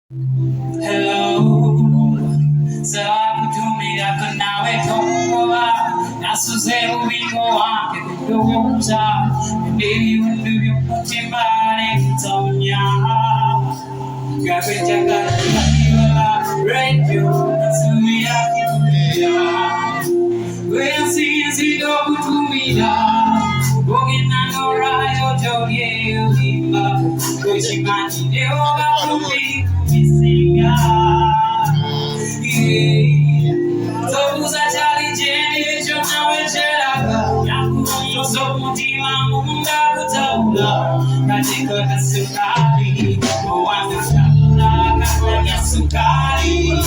Hello, sababu tumia nawe tokoa nasuze ubingo wange kudoza baby undu mutimane tonya gabe jagala radio tumia kitumia we see do kutumia ogina no rayo joye ubimba kuchimani deo bakumi singa tobuza challenge jona wecheraga yakuyo somutima munda kutaula katika kasukari owanza shamula kanya sukari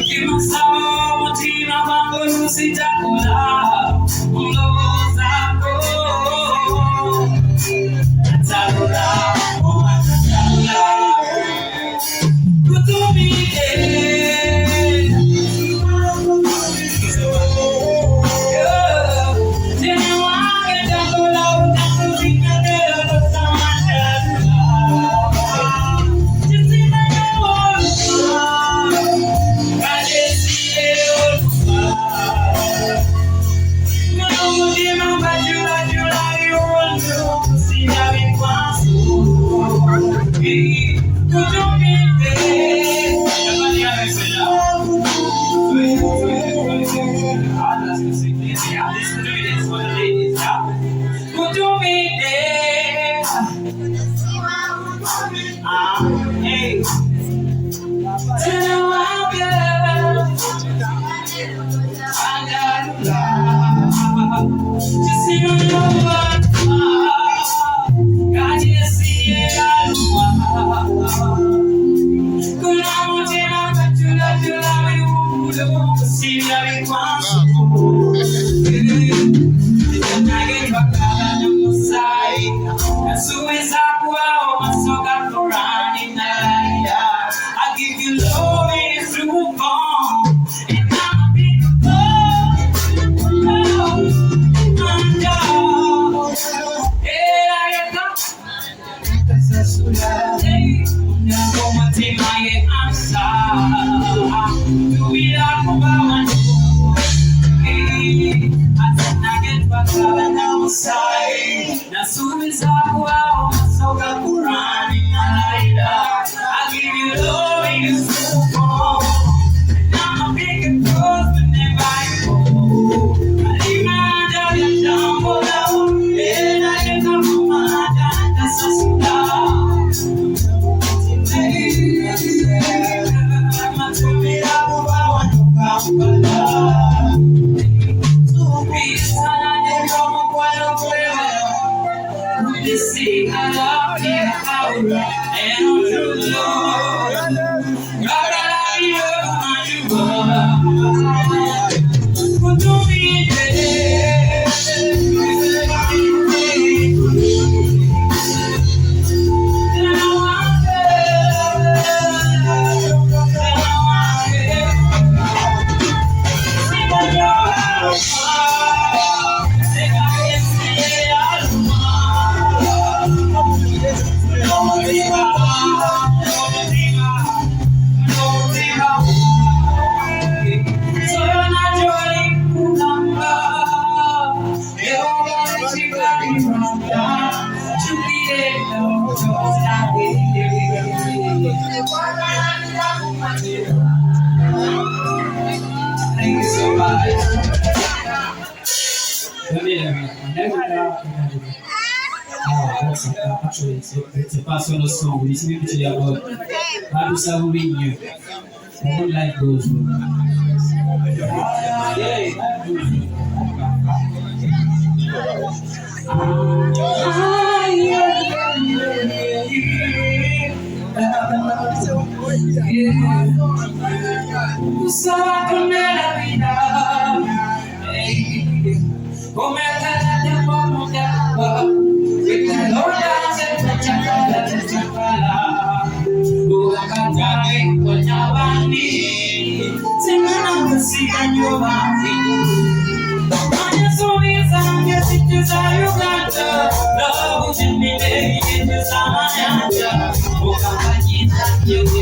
kimasawa mutima wangu usitakula ulo zako atakula owanza shamula Actually, it's a personal song. It's literally about how to serve you. One life goes on. You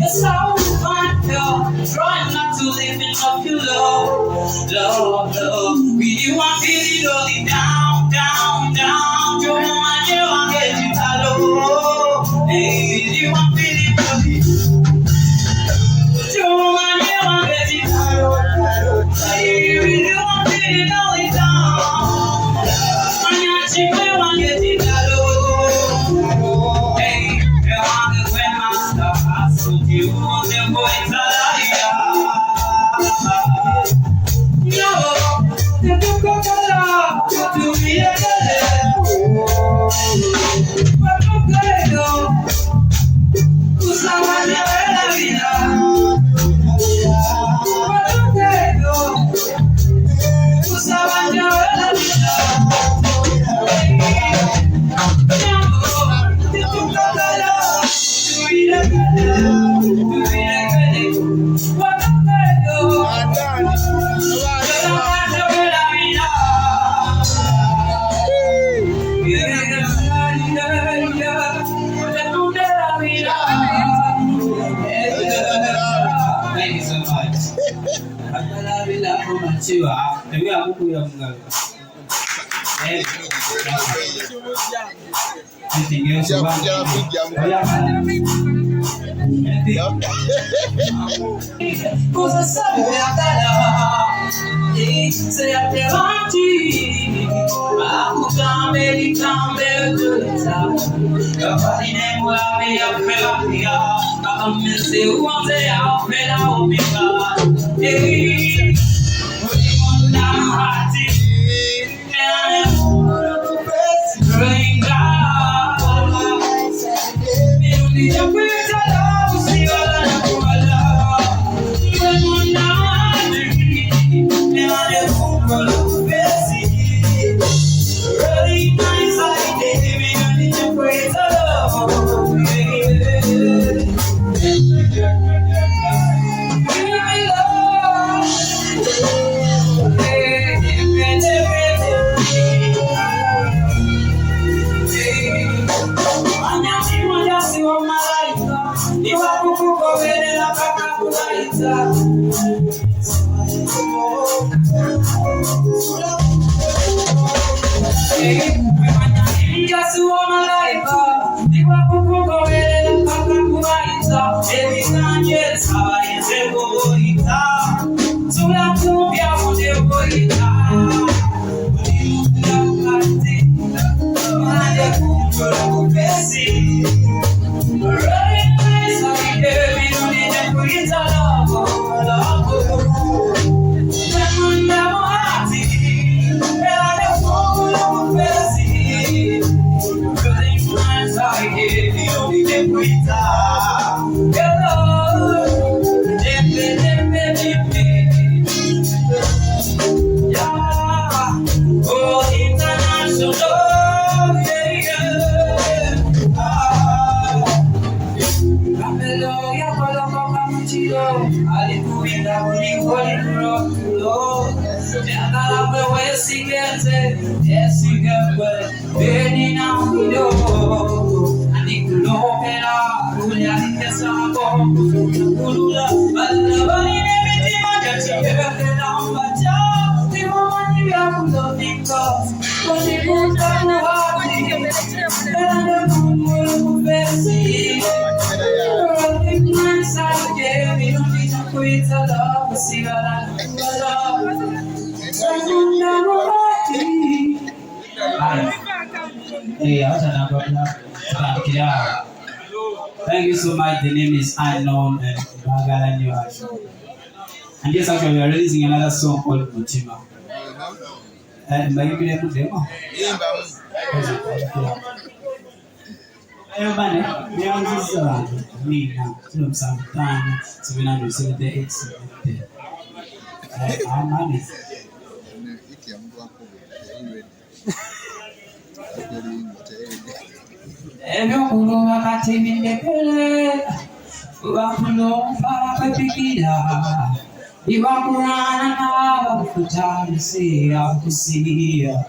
It's so fun, girl. Trying not to live in love, you love, love, love. We do want it only down, down, down. You want to get you hello. Hey, you want it only. You want to get you hello. Hey, you want it only down. I got you, I want to get you hello. Hey, you want to win my stuff. So you want to go into Every time Thank you so much. The name is Unknown and Bagala New Action. And yes, actually, we are releasing another song called Mutima. And by you, demo. Everybody, we are this me now. Sometime 778. I'm honest. Everyone wakati mindepele wakulomba kupikira iwakurana na wakutamisia kusia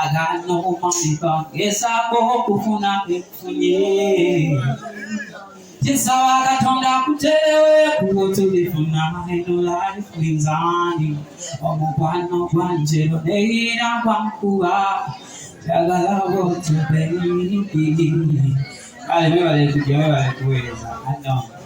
agano mamika esako kufuna kufunye Jesa wakatonda kutewe kuotulifuna eno life winzani omupano kwanjero neira kwankuwa Jagala wote baby. Kale mewale tukiweza. I know.